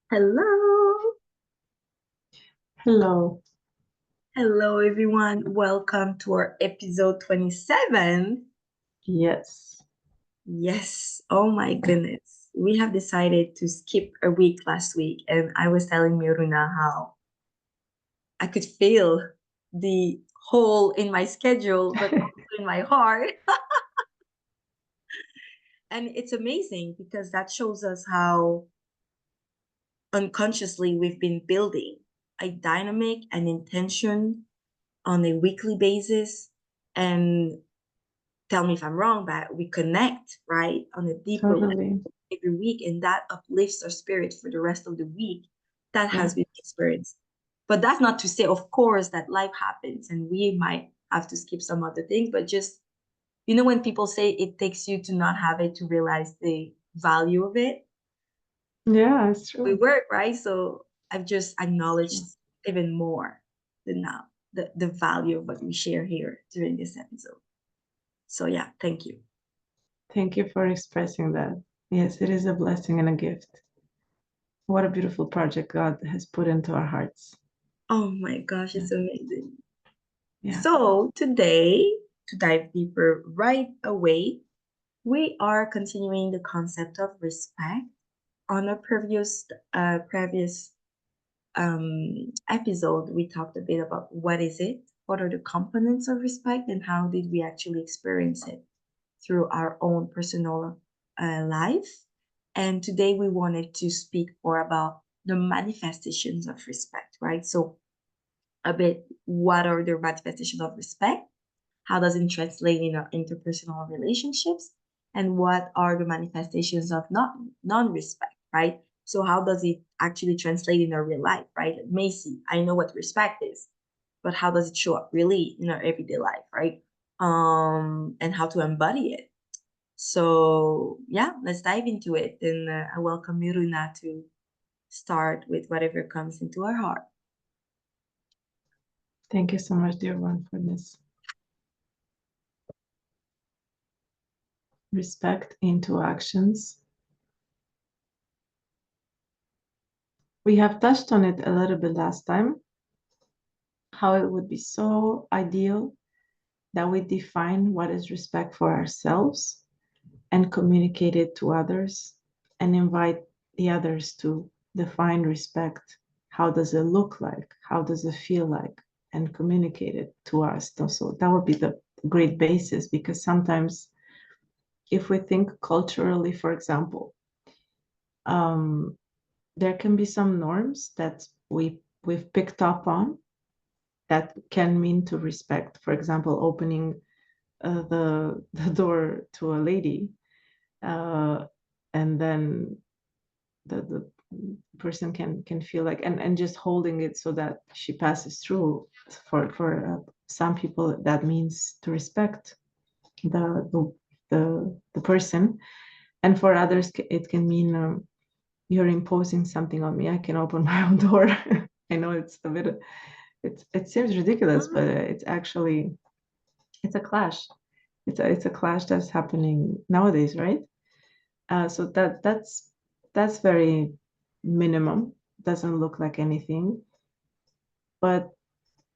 Hello. Hello. Hello, everyone. Welcome to our episode 27. Yes. Yes. Oh my goodness. We have decided to skip a week last week, and I was telling Miruna how I could feel the hole in my schedule, but also in my heart. And it's amazing because that shows us how unconsciously we've been building a dynamic and intention on a weekly basis. And tell me if I'm wrong, but we connect, right, on a deeper level Totally. every week, and that uplifts our spirit for the rest of the week. That Yeah. has been experienced. But that's not to say, of course, that life happens and we might have to skip some other things, but just, when people say it takes you to not have it to realize the value of it, Yeah, it's we true. work, right? So I've just acknowledged even more than now the value of what we share here during this episode. So yeah, thank you. Thank you for expressing that. Yes, it is a blessing and a gift. What a beautiful project God has put into our hearts. Oh my gosh, Yeah. it's amazing. Yeah. So today, to dive deeper right away, we are continuing the concept of respect. On a previous episode, we talked a bit about what is it, what are the components of respect, and how did we actually experience it through our own personal life. And today we wanted to speak more about the manifestations of respect, right? So a bit, what are the manifestations of respect? How does it translate in our interpersonal relationships? And what are the manifestations of not non-respect, right? So how does it actually translate in our real life, right? Like, Macy, I know what respect is, but how does it show up really in our everyday life, right? And how to embody it. So yeah, let's dive into it. And I welcome Miruna to start with whatever comes into our heart. Thank you so much, dear one, for this. Respect into actions. We have touched on it a little bit last time, how it would be so ideal that we define what is respect for ourselves and communicate it to others and invite the others to define respect. How does it look like? How does it feel like? And communicate it to us. So that would be the great basis, because sometimes if we think culturally, for example, um, there can be some norms that we've picked up on that can mean to respect. For example, opening the door to a lady, uh, and then the person can feel like, and just holding it so that she passes through. For some people that means to respect the the the person, and for others it can mean, you're imposing something on me, I can open my own door. I know it's a bit, it seems ridiculous, but it's actually, it's a clash. It's a clash that's happening nowadays, right? So that's very minimum. Doesn't look like anything, but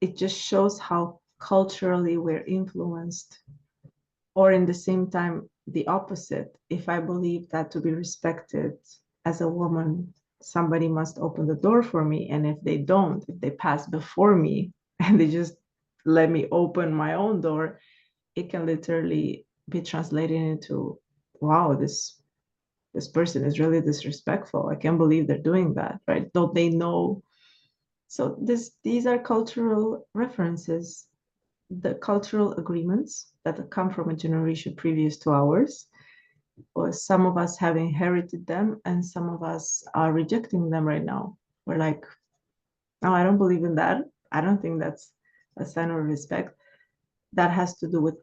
it just shows how culturally we're influenced. Or in the same time, the opposite. If I believe that to be respected as a woman, somebody must open the door for me, and if they don't, if they pass before me and they just let me open my own door, it can literally be translated into, wow, this person is really disrespectful. I can't believe they're doing that, right? Don't they know? So these are cultural references, the cultural agreements that come from a generation previous to ours. Or some of us have inherited them, and some of us are rejecting them right now. We're like, no, I don't believe in that. I don't think that's a sign of respect. That has to do with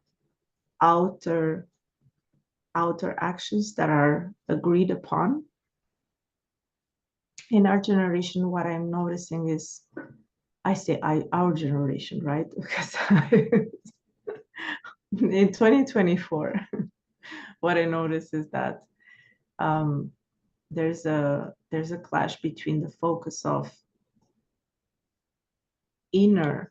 outer outer actions that are agreed upon. In our generation, what I'm noticing is, I say our generation, right? Because in 2024, what I notice is that, um, there's a clash between the focus of inner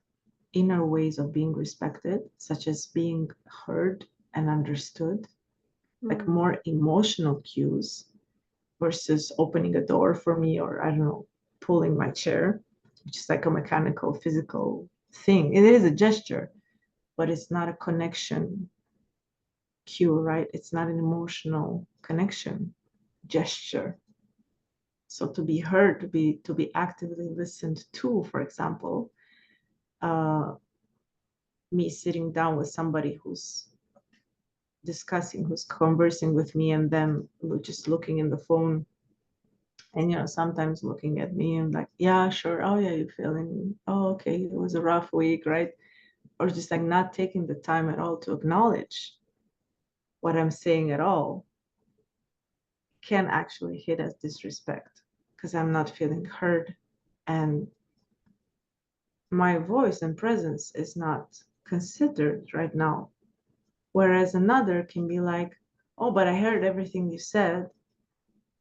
ways of being respected, such as being heard and understood, like more emotional cues, versus opening a door for me, or I don't know, pulling my chair, which is like a mechanical, physical thing. It is a gesture, but it's not a connection cue, right? It's not an emotional connection gesture. So to be heard, to be actively listened to, for example, me sitting down with somebody who's discussing, who's conversing with me, and then just looking in the phone, and sometimes looking at me and like, yeah, sure, oh yeah, you're feeling, oh okay, it was a rough week, right? Or just like not taking the time at all to acknowledge what I'm saying at all, can actually hit as disrespect, because I'm not feeling heard, and my voice and presence is not considered right now. Whereas another can be like, oh, but I heard everything you said.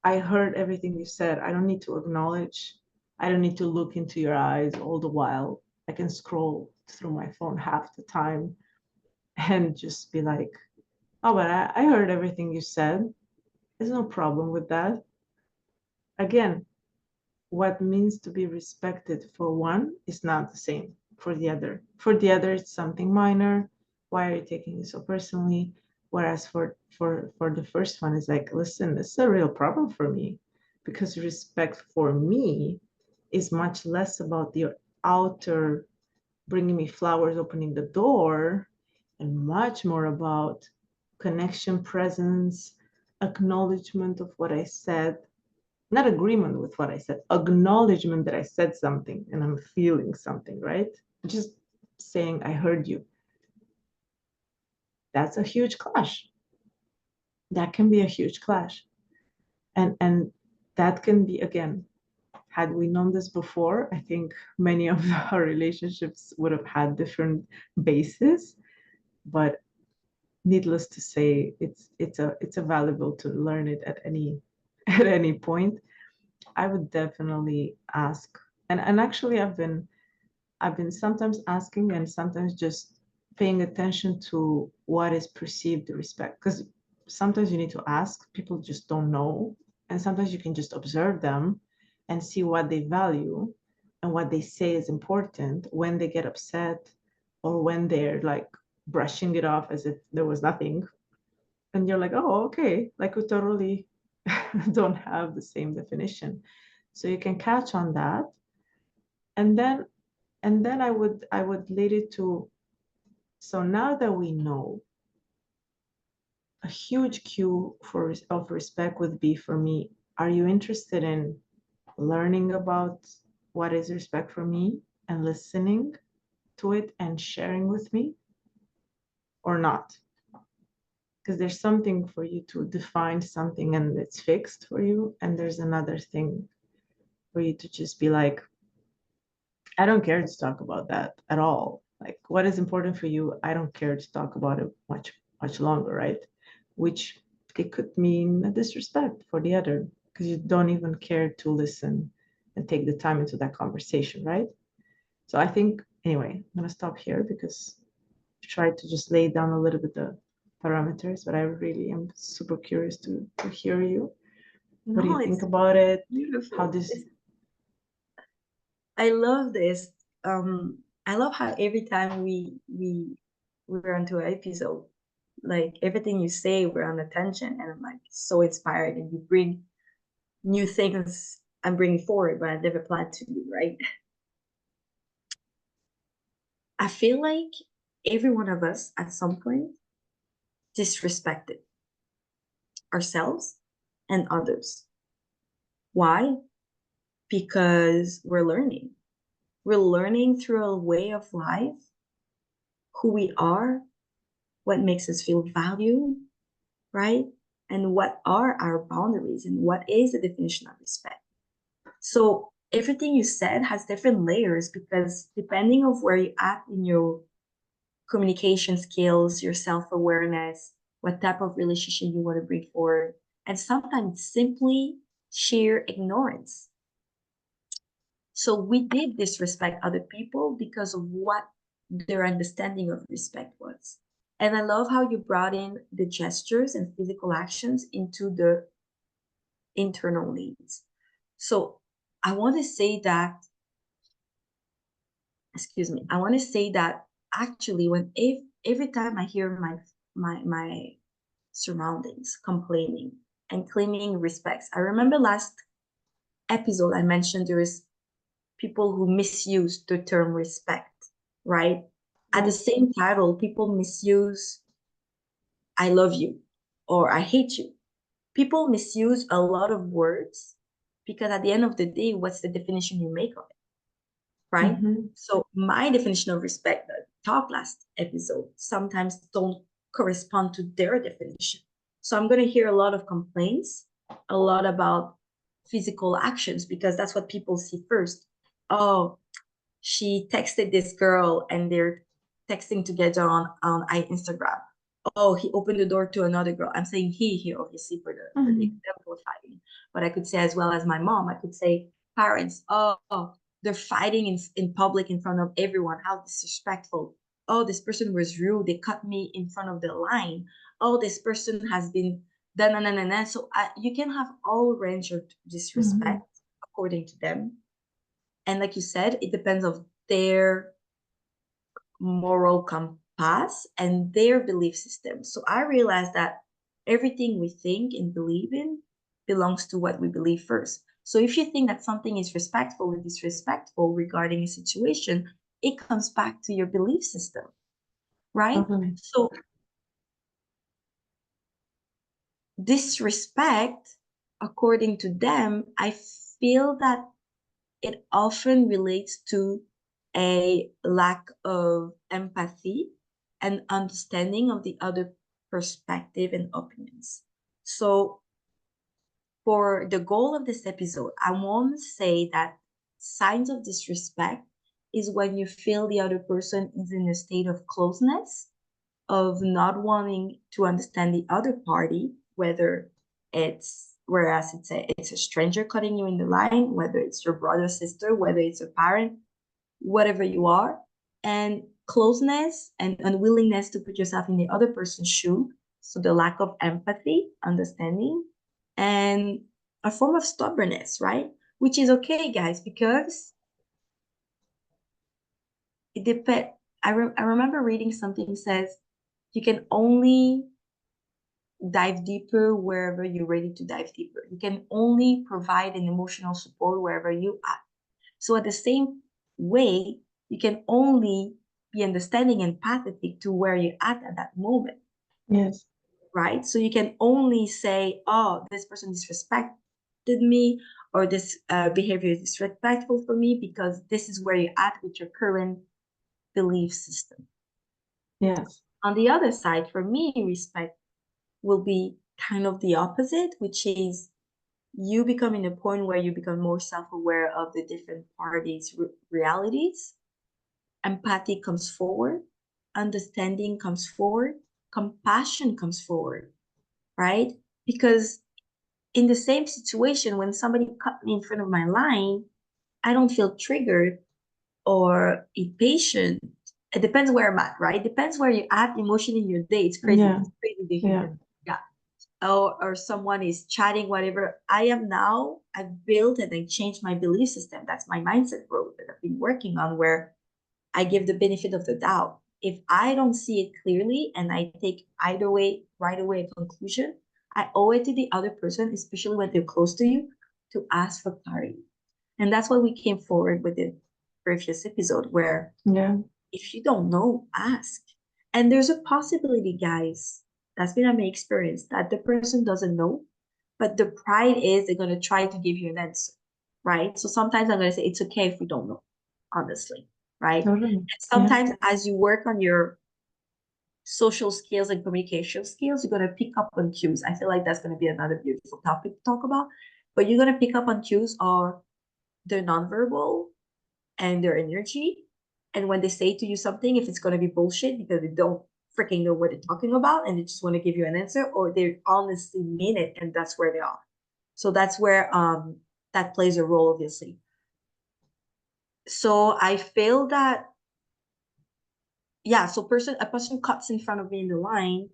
I heard everything you said. I don't need to acknowledge. I don't need to look into your eyes all the while. I can scroll through my phone half the time and just be like, oh, but I heard everything you said. There's no problem with that. Again, what means to be respected for one is not the same for the other. For the other, it's something minor. Why are you taking it so personally? Whereas for the first one, is like, listen, this is a real problem for me, because respect for me is much less about the outer bringing me flowers, opening the door, and much more about connection, presence, acknowledgement of what I said, not agreement with what I said, acknowledgement that I said something and I'm feeling something, right? Just saying, I heard you. That's a huge clash. That can be a huge clash. And that can be, again, had we known this before, I think many of our relationships would have had different bases. But needless to say, it's a valuable to learn it at any at any point. I would definitely ask, and actually I've been sometimes asking and sometimes just paying attention to what is perceived respect, because sometimes you need to ask, people just don't know, and sometimes you can just observe them and see what they value and what they say is important, when they get upset or when they're like brushing it off as if there was nothing, and you're like, oh, okay, like we totally don't have the same definition. So you can catch on that, and then I would lead it to, so now that we know, a huge cue of respect would be for me, are you interested in learning about what is respect for me and listening to it and sharing with me, or not? Because there's something for you to define something and it's fixed for you, and there's another thing for you to just be like, I don't care to talk about that at all. Like, what is important for you, I don't care to talk about it much longer, right? Which it could mean a disrespect for the other, because you don't even care to listen and take the time into that conversation, right? So I think, anyway, I'm gonna stop here because I tried to just lay down a little bit the parameters, but I really am super curious to hear you. What do No, you think it's about it? How beautiful. this I love this. I love how every time we're onto an episode, like everything you say, we're on attention, and I'm like so inspired, and you bring new things I'm bringing forward, but I never planned to do, right? I feel like every one of us at some point disrespected ourselves and others. Why? Because we're learning. We're learning through a way of life, who we are, what makes us feel valued, right? And what are our boundaries and what is the definition of respect? So everything you said has different layers, because depending of where you're at in your communication skills, your self-awareness, what type of relationship you want to bring forward. And sometimes simply sheer ignorance. So we did disrespect other people because of what their understanding of respect was. And I love how you brought in the gestures and physical actions into the internal needs. So I want to say that, excuse me, I want to say that actually every time I hear my surroundings complaining and claiming respects, I remember last episode I mentioned there is people who misuse the term respect, right? At the Right. same title, people misuse I love you or I hate you. People misuse a lot of words because at the end of the day, what's the definition you make of it, right? Mm-hmm. So my definition of respect that I talked last episode sometimes don't correspond to their definition. So I'm going to hear a lot of complaints, a lot about physical actions because that's what people see first. Oh, she texted this girl and they're texting together on Instagram. Oh, he opened the door to another girl. I'm saying he here, obviously, for the Mm-hmm. example of fighting. But I could say as well as my mom, I could say parents, oh, they're fighting in public in front of everyone. How disrespectful. Oh, this person was rude. They cut me in front of the line. Oh, this person has been done. So you can have all range of Mm-hmm. disrespect according to them. And like you said, it depends of their moral compass and their belief system. So I realized that everything we think and believe in belongs to what we believe first. So if you think that something is respectful or disrespectful regarding a situation, it comes back to your belief system, right? Totally. So disrespect, according to them, I feel that it often relates to a lack of empathy and understanding of the other perspective and opinions. So, for the goal of this episode, I want to say that signs of disrespect is when you feel the other person is in a state of closeness, of not wanting to understand the other party, whether it's a stranger cutting you in the line, whether it's your brother, sister, whether it's a parent, whatever you are, and closeness and unwillingness to put yourself in the other person's shoe. So the lack of empathy, understanding, and a form of stubbornness, right? Which is okay, guys, because it depends. I remember reading something says you can only dive deeper wherever you're ready to dive deeper. You can only provide an emotional support wherever you are. So at the same way, you can only be understanding and empathetic to where you're at that moment, Yes. right? So you can only say, oh, this person disrespected me, or this behavior is disrespectful for me because this is where you're at with your current belief system. Yes. On the other side, for me, respect will be kind of the opposite, which is you becoming a point where you become more self-aware of the different parties' realities. Empathy comes forward, understanding comes forward, compassion comes forward, right? Because in the same situation, when somebody cut me in front of my line, I don't feel triggered or impatient. It depends where I'm at, right? Depends where you're at emotionally in your day. It's crazy. Yeah. It's crazy the Yeah. human. Yeah. Or someone is chatting, whatever. I've built and I changed my belief system. That's my mindset growth that I've been working on, where I give the benefit of the doubt. If I don't see it clearly and I take either way, right away a conclusion, I owe it to the other person, especially when they're close to you, to ask for clarity. And that's why we came forward with the previous episode, where Yeah. if you don't know, ask. And there's a possibility, guys, that's been my experience, that the person doesn't know, but the pride is they're going to try to give you an answer, right? So sometimes I'm going to say, it's okay if we don't know, honestly, right? Totally. And Yeah. sometimes as you work on your social skills and communication skills, you're going to pick up on cues. I feel like that's going to be another beautiful topic to talk about, but you're going to pick up on cues or their nonverbal and their energy. And when they say to you something, if it's going to be bullshit because they don't freaking know what they're talking about and they just want to give you an answer, or they honestly mean it and that's where they are. So that's where that plays a role, obviously. So I feel that, yeah, so a person cuts in front of me in the line.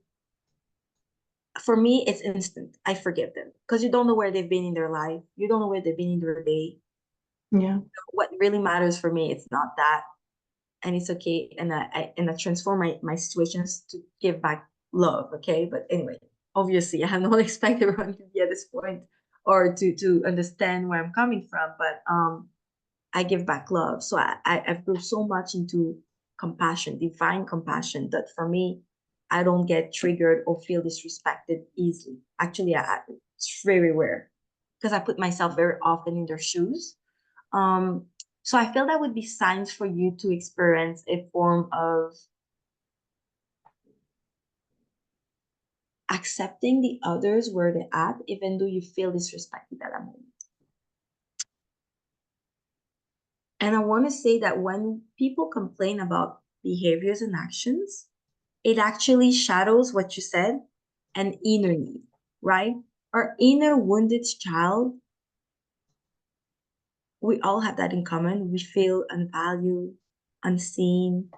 For me, it's instant. I forgive them because you don't know where they've been in their life. You don't know where they've been in their day. Yeah. What really matters for me, it's not that, and it's okay. And I transform my situations to give back love. Okay, but anyway, obviously, I have not expect everyone to be at this point or to understand where I'm coming from. But I give back love. So I've grew so much into compassion, divine compassion, that for me, I don't get triggered or feel disrespected easily. Actually, it's very rare because I put myself very often in their shoes. Um, so I feel that would be signs for you to experience a form of accepting the others where they're at, even though you feel disrespected at that moment. And I want to say that when people complain about behaviors and actions, it actually shadows what you said, an inner need, right? Our inner wounded child, we all have that in common. We feel unvalued, unseen,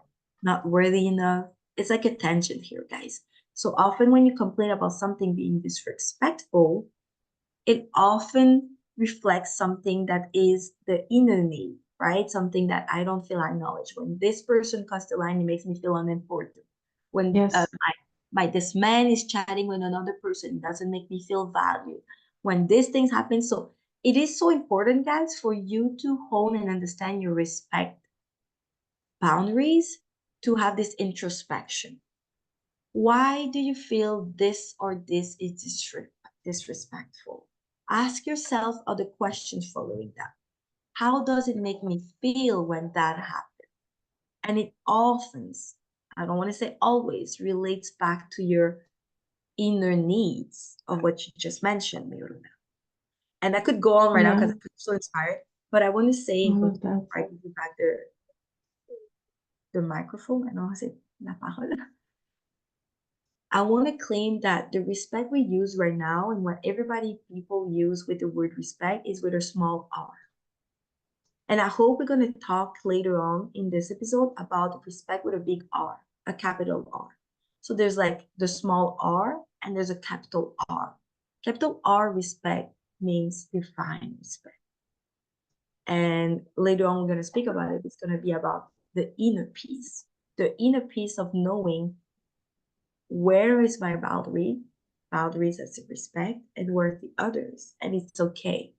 not worthy enough. It's like a tension here, guys. So often when you complain about something being disrespectful, it often reflects something that is the inner need, right? Something that I don't feel acknowledged. When this person cuts the line, it makes me feel unimportant. When Yes. my this man is chatting with another person, it doesn't make me feel valued. When these things happen, so it is so important, guys, for you to hone and understand your respect boundaries, to have this introspection. Why do you feel this or this is disrespectful? Ask yourself other questions following that. How does it make me feel when that happens? And it often, I don't want to say always, relates back to your inner needs of what you just mentioned, Miruna. And I could go on right now because Yeah. I'm so inspired, but I want to say I in love conclusion, that. before I give you back the microphone, I know I said la parole. I want to claim that the respect we use right now and what everybody people use with the word respect is with a small r. And I hope we're going to talk later on in this episode about respect with a big R, a capital R. So there's like the small r and there's a capital R. Capital R respect means divine respect. And later on, we're going to speak about it. It's going to be about the inner peace, the inner peace of knowing where is my boundaries as respect, and where are the others. And it's okay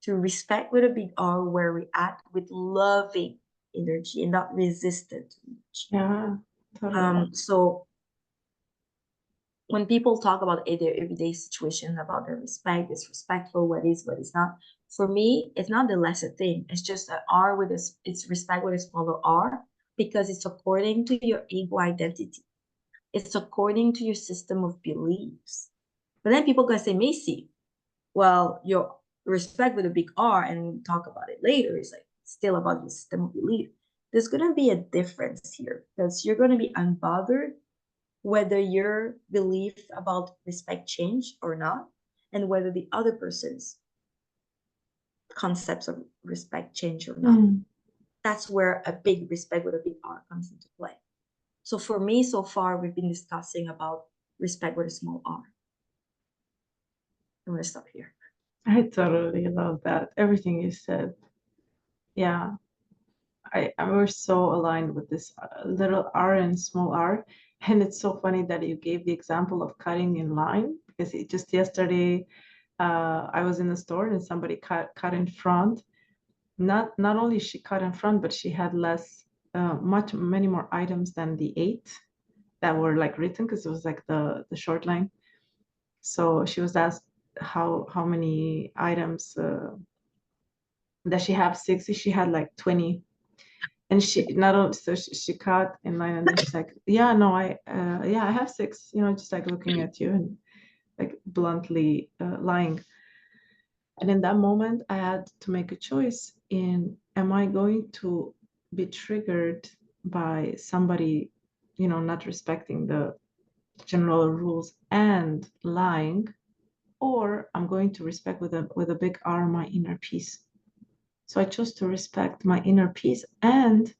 to respect with a big R where we act with loving energy and not resistant energy. Yeah, totally. So when people talk about their everyday situations, about their respect, disrespectful, what is not, for me, it's not the lesser thing. It's just an R with a, it's respect with a smaller R because it's according to your ego identity. It's according to your system of beliefs. But then people gonna say, Macy, well, your respect with a big R, and we'll talk about it later, is like still about your system of belief. There's gonna be a difference here because you're gonna be unbothered whether your belief about respect change or not, and whether the other person's concepts of respect change or not. Mm. That's where a big respect with a big R comes into play. So for me, so far, we've been discussing about respect with a small r. I'm gonna stop here. I totally love that. Everything you said. Yeah. We're so aligned with this little r and small r. And it's so funny that you gave the example of cutting in line because just yesterday I was in the store and somebody cut in front. Not only she cut in front, but she had many more items than the 8 that were like written because it was like the short line. So she was asked how many items does she have? 60. She had like 20. And she not only so she cut in line and then she's like, yeah, no, I have 6, just like looking at you and like bluntly lying. And in that moment, I had to make a choice in, am I going to be triggered by somebody, not respecting the general rules and lying, or I'm going to respect with a big R my inner peace. So I chose to respect my inner peace, and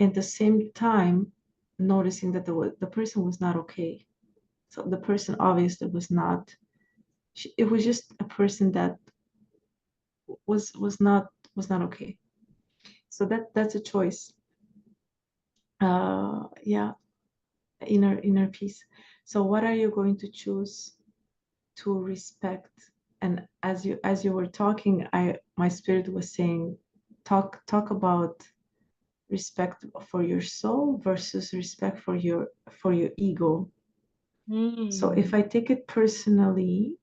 at the same time noticing that the person was not okay. So the person obviously was not, it was just a person that was not okay. So that's a choice. Yeah, inner peace. So what are you going to choose to respect? And as you were talking, my spirit was saying, talk about respect for your soul versus respect for your ego. So if I take it personally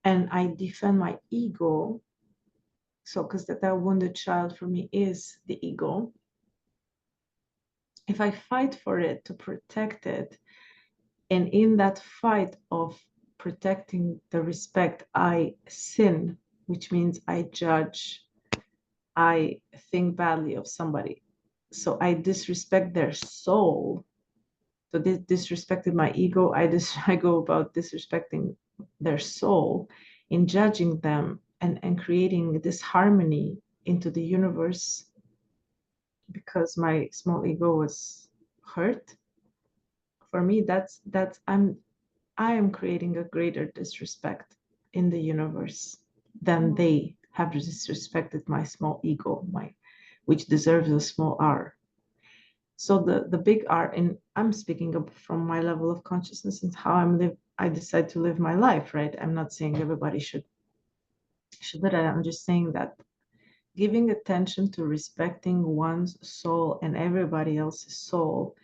and I defend my ego, so because that wounded child for me is the ego, if I fight for it to protect it, and in that fight of protecting the respect, I sin, which means I judge, I think badly of somebody. So I disrespect their soul. So this disrespected my ego. I go about disrespecting their soul in judging them and creating this harmony into the universe because my small ego was hurt. For me, that's I am creating a greater disrespect in the universe than they have disrespected my small ego, which deserves a small r. So the big R, and I'm speaking up from my level of consciousness and how I decide to live my life, right? I'm not saying everybody should do that. I'm just saying that giving attention to respecting one's soul and everybody else's soul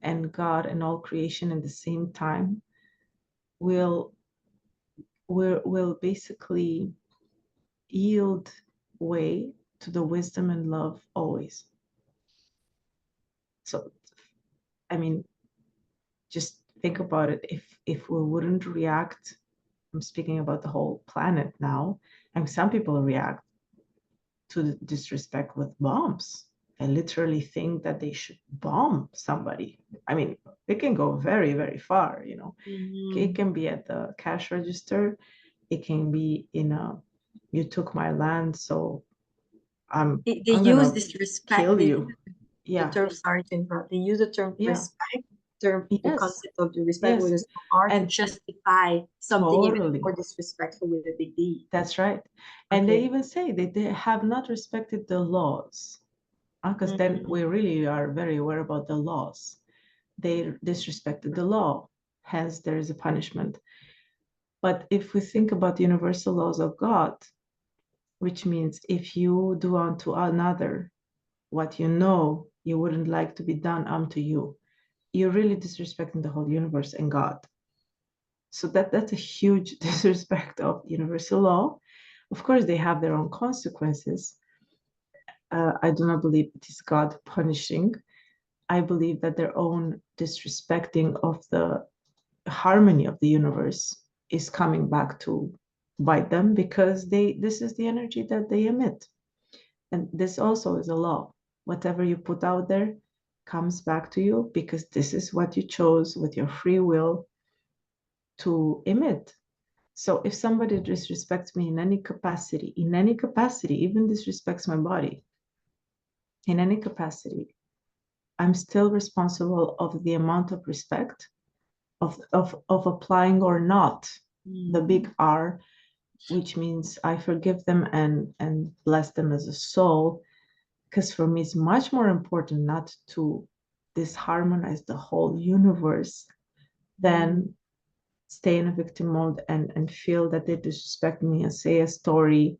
and God and all creation at the same time will basically yield way to the wisdom and love always. So, I mean, just think about it. If we wouldn't react, I'm speaking about the whole planet now, and some people react to the disrespect with bombs. I literally think that they should bomb somebody. I mean, it can go very, very far, you know. It can be at the cash register. It can be in a, you took my land, so They I'm use gonna this respect. kill They you. use the Yeah, term sergeant, but they use the term yeah, respect, the yes, concept of the respect with yes. a small R to And justify something even totally, more disrespectful with a big D. that's right. And they Okay. even say that they have not respected the laws. Because then we really are very aware about the laws. They disrespected the law, hence there is a punishment. But if we think about the universal laws of God, which means if you do unto another what you know you wouldn't like to be done unto you, you're really disrespecting the whole universe and God. So that's a huge disrespect of universal law. Of course, they have their own consequences. I do not believe it is God punishing. I believe that their own disrespecting of the harmony of the universe is coming back to bite them because this is the energy that they emit. And this also is a law. Whatever you put out there comes back to you because this is what you chose with your free will to emit. So if somebody disrespects me in any capacity, even disrespects my body, in any capacity, I'm still responsible of the amount of respect of applying or not the big R, which means I forgive them and bless them as a soul. Because for me, it's much more important not to disharmonize the whole universe than stay in a victim mode and feel that they disrespect me and say a story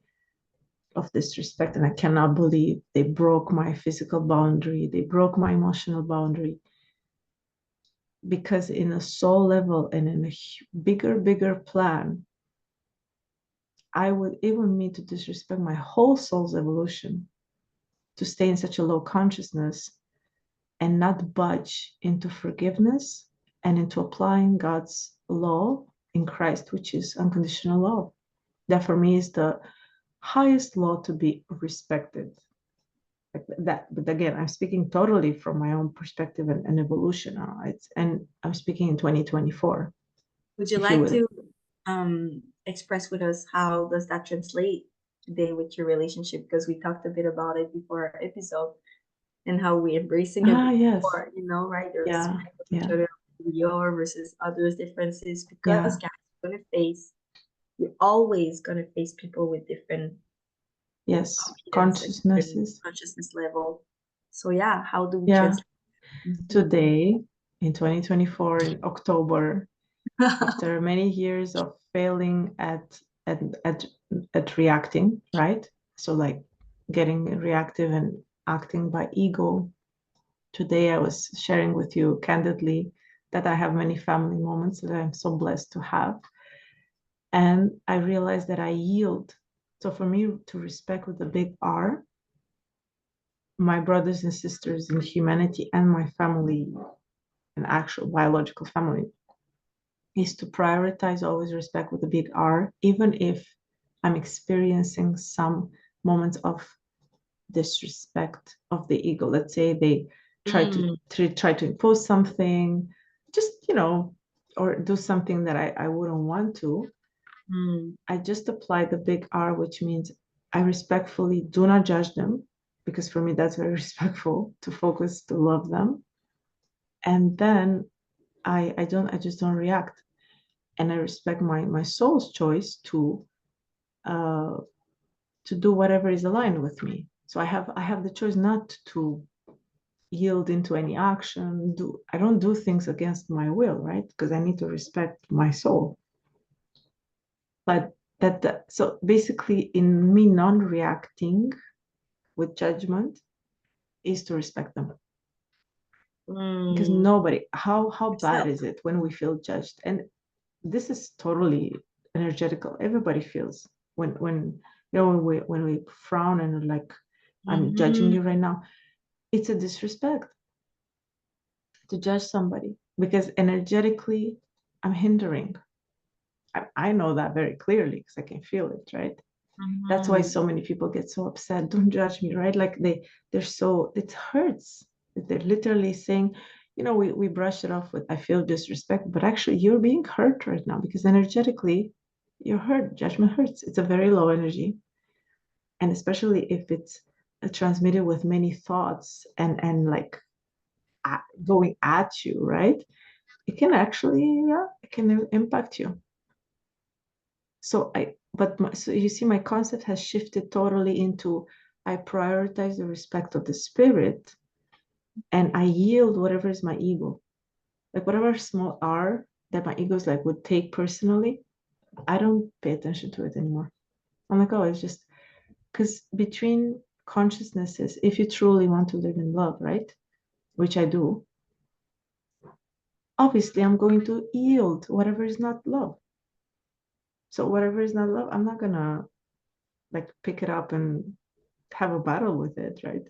of disrespect. And I cannot believe they broke my physical boundary, they broke my emotional boundary. Because in a soul level and in a bigger plan, I would even mean to disrespect my whole soul's evolution to stay in such a low consciousness and not budge into forgiveness and into applying God's law in Christ, which is unconditional love. That for me is the highest law to be respected. Like that, but again, I'm speaking totally from my own perspective and evolution. And I'm speaking in 2024, Would you if you like will. to express with us how does that translate today with your relationship, because we talked a bit about it before our episode and how we're embracing a bit Yes. more, right? The Yeah. respect of each Yeah. other, your versus others' differences, because Yeah. guys, you're always gonna face people with different Yes. confidence and different Consciousnesses. consciousness level. So yeah, how do we Yeah. translate? Mhm. Today, in 2024, in October, after many years of failing at at, at reacting, right? So like getting reactive and acting by ego. Today I was sharing with you candidly that I have many family moments that I'm so blessed to have. And I realized that I yield. So for me to respect with a big R, my brothers and sisters in humanity and my family, an actual biological family, is to prioritize always respect with a big R, even if I'm experiencing some moments of disrespect of the ego. Let's say they try to impose something, just or do something that I wouldn't want to. I just apply the big R, which means I respectfully do not judge them, because for me that's very respectful to focus to love them. And then I just don't react. And I respect my soul's choice uh to do whatever is aligned with me. So I have the choice not to yield into any action. I don't do things against my will, right? Because I need to respect my soul. But so basically in me non-reacting with judgment is to respect them. Because nobody, how bad is it when we feel judged? And this is totally energetical. Everybody feels when when we frown and like I'm judging you right now. It's a disrespect to judge somebody because energetically I'm hindering. I know that very clearly because I can feel it, right? That's why so many people get so upset. Don't judge me, right? Like they're so, it hurts. They're literally saying, we brush it off with I feel disrespect, but actually you're being hurt right now because energetically you're hurt. Judgment hurts. It's a very low energy. And especially if it's transmitted with many thoughts and like going at you, right? It can actually, yeah, it can impact you. So so you see, my concept has shifted totally into I prioritize the respect of the spirit and I yield whatever is my ego. Like whatever small R that my ego is like would take personally, I don't pay attention to it anymore. I'm like, oh, it's just because between consciousnesses, if you truly want to live in love, right? Which I do, obviously I'm going to yield whatever is not love. So whatever is not love, I'm not gonna like pick it up and have a battle with it, right?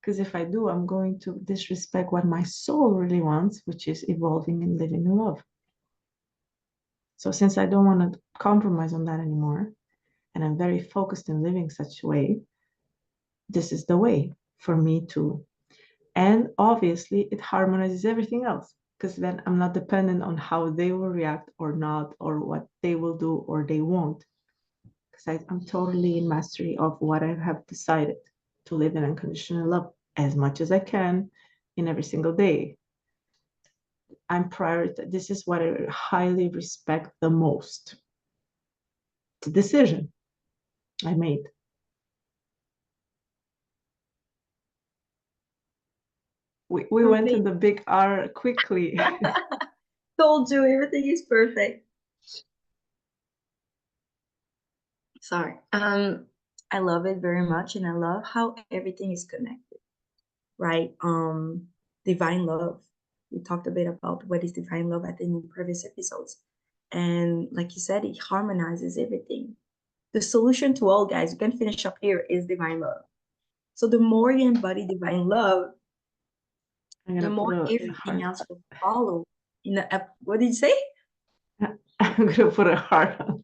Because if I do, I'm going to disrespect what my soul really wants, which is evolving and living in love. So since I don't want to compromise on that anymore, and I'm very focused in living such a way, this is the way for me to. And obviously, it harmonizes everything else because then I'm not dependent on how they will react or not, or what they will do or they won't. Because I'm totally in mastery of what I have decided to live in unconditional love as much as I can in every single day. I'm prioritizing. This is what I highly respect the most. It's a decision I made. We went to the big R quickly. Told you everything is perfect. Sorry. I love it very much, and I love how everything is connected, right? Divine love. We talked a bit about what is divine love, I think, in previous episodes. And like you said, it harmonizes everything. The solution to all, guys, we can finish up here, is divine love. So the more you embody divine love, the more everything else will follow. What did you say? I'm gonna put a heart on.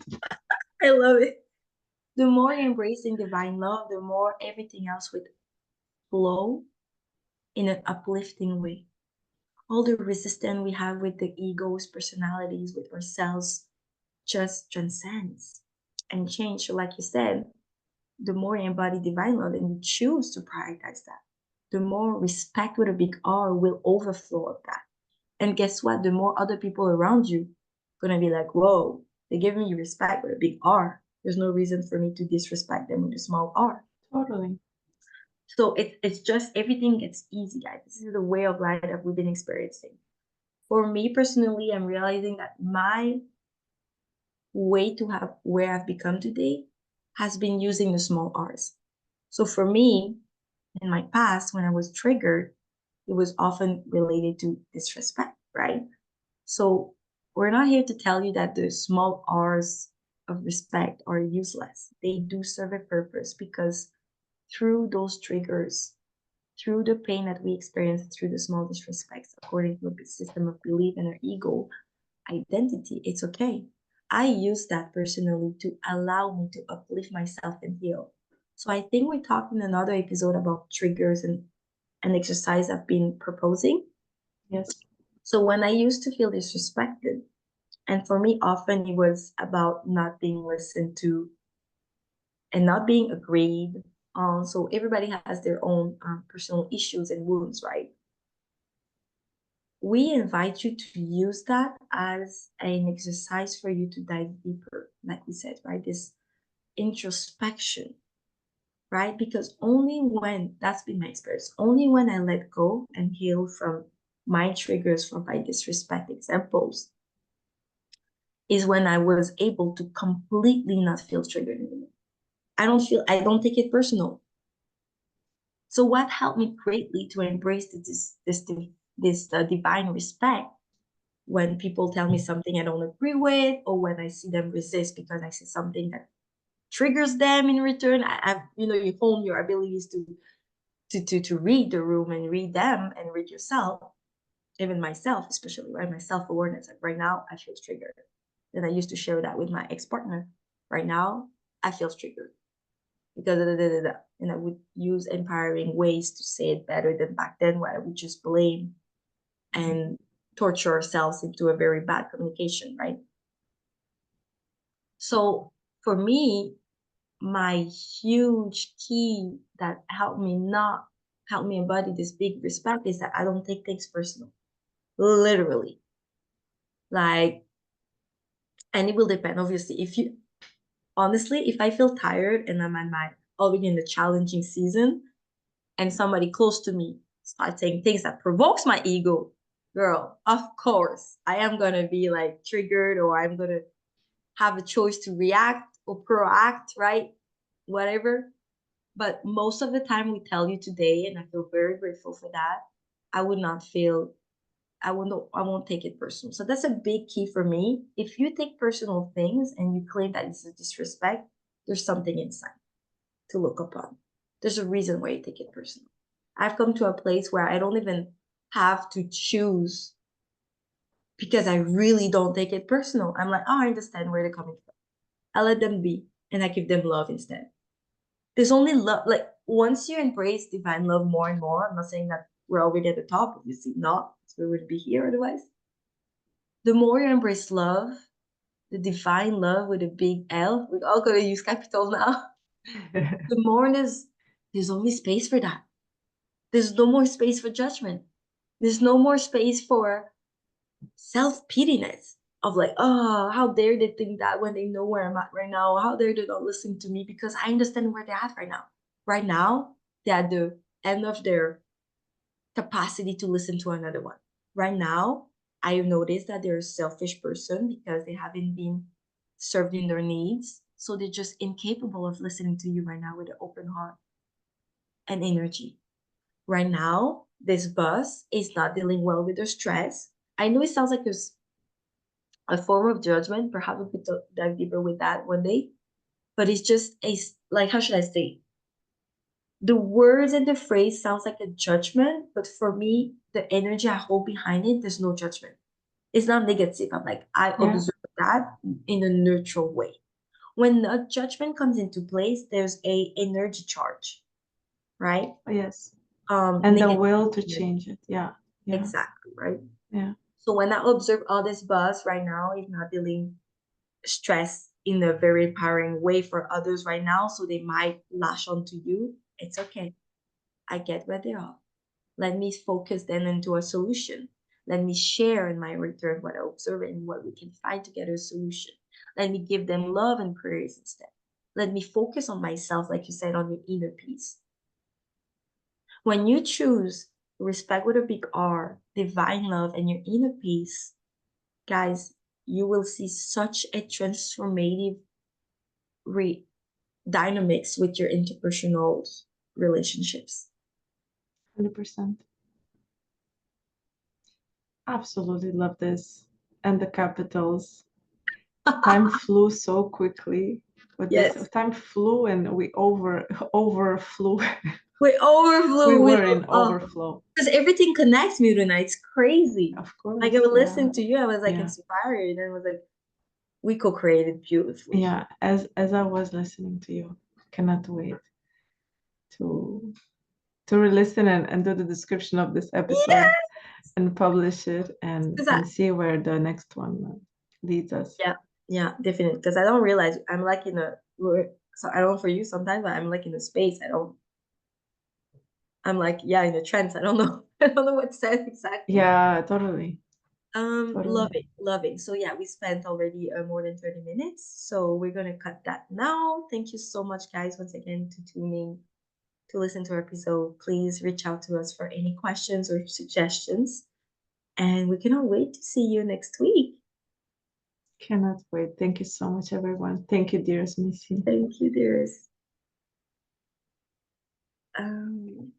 I love it. The more you're embracing divine love, the more everything else would flow in an uplifting way. All the resistance we have with the egos, personalities, with ourselves, just transcends and change. So like you said, the more you embody divine love and you choose to prioritize that, the more respect with a big R will overflow of that. And guess what? The more other people around you gonna be like, whoa, they give me respect with a big R. There's no reason for me to disrespect them with a small R. Totally. So it's just everything gets easy, guys. This is the way of life that we've been experiencing. For me personally, I'm realizing that my way to have where I've become today has been using the small R's. So for me, in my past, when I was triggered, it was often related to disrespect, right? So we're not here to tell you that the small R's of respect are useless. They do serve a purpose because through those triggers, through the pain that we experience through the small disrespects, according to a system of belief and our ego identity, it's okay. I use that personally to allow me to uplift myself and heal. So I think we talked in another episode about triggers and an exercise I've been proposing. Yes. So when I used to feel disrespected, and for me, often it was about not being listened to and not being agreed on. So everybody has their own personal issues and wounds, right? We invite you to use that as an exercise for you to dive deeper, like we said, right? This introspection, right? Because only when, that's been my experience, only when I let go and heal from my triggers from my disrespect examples is when I was able to completely not feel triggered anymore. I don't take it personal. So what helped me greatly to embrace this divine respect when people tell me something I don't agree with, or when I see them resist because I say something that triggers them in return. You hone your abilities to read the room and read them and read yourself, even myself, especially, right? My self-awareness. Like right now, I feel triggered. Then I used to share that with my ex-partner. Right now, I feel triggered because and I would use empowering ways to say it better than back then, where I would just blame and torture ourselves into a very bad communication, right? So for me, my huge key that help me embody this big respect is that I don't take things personal. Literally. Like, and it will depend, obviously. Honestly, if I feel tired and I'm at my already in the challenging season and somebody close to me starts saying things that provokes my ego, girl, of course, I am gonna be like triggered, or I'm gonna have a choice to react or proact, right? Whatever. But most of the time we tell you today, and I feel very grateful for that, I would not feel I won't take it personal. So that's a big key for me. If you take personal things and you claim that it's a disrespect, there's something inside to look upon. There's a reason why you take it personal. I've come to a place where I don't even have to choose because I really don't take it personal. I'm like, oh, I understand where they're coming from. I let them be and I give them love instead. There's only love. Like once you embrace divine love more and more, I'm not saying that we're already at the top, obviously not, we would be here otherwise. The more you embrace love, the divine love with a big L, we're all gonna use capitals now. The more there's only space for that. There's no more space for judgment. There's no more space for self-pityness of like, oh, how dare they think that when they know where I'm at right now? How dare they not listen to me? Because I understand where they're at right now. Right now, they're at the end of their capacity to listen to another one. Right now, I have noticed that they're a selfish person because they haven't been served in their needs. So they're just incapable of listening to you right now with an open heart and energy. Right now, this boss is not dealing well with their stress. I know it sounds like there's a form of judgment. Perhaps we could dive deeper with that one day. But it's just like, how should I say? The words and the phrase sounds like a judgment, but for me, the energy I hold behind it, there's no judgment. It's not negative. I'm like, I Yeah. observe that in a neutral way. When a judgment comes into place, there's a energy charge, right? Yes. And the Negative will to energy. change it. Yeah. Yeah. Exactly, right? Yeah. So when I observe all this buzz right now, it's not dealing stress in a very empowering way for others right now, so they might lash onto you. It's okay. I get where they are. Let me focus then into a solution. Let me share in my return what I observe and what we can find together a solution. Let me give them love and prayers instead. Let me focus on myself, like you said, on your inner peace. When you choose respect with a big R, divine love, and your inner peace, guys, you will see such a transformative dynamics with your interpersonal relationships. 100%. Absolutely love this. And the capitals. Time flew so quickly with this. Yes, Time flew and we overflew. we We overflew with were in overflow. because everything connects, Miruna. It's crazy. Of Like I course, was yeah. listening to you, I was like Yeah. inspired, and I was like, we co-created beautifully. Yeah. As I was listening to you, cannot wait to re-listen and do the description of this episode Yeah, and publish it and because see where the next one leads us. yeah, yeah, definitely. Because I don't realize I'm like in a so I don't know for you sometimes, but I'm like in a space. I'm like, yeah, in a trance. I don't know. I don't know what said exactly. Yeah, totally. Loving, Totally. loving. So yeah, we spent already more than 30 minutes. So we're gonna cut that now. Thank you so much, guys, once again to tuning to listen to our episode. Please reach out to us for any questions or suggestions. And we cannot wait to see you next week. Cannot wait. Thank you so much, everyone. Thank you, dearest Missy. Thank you, dearest. Um,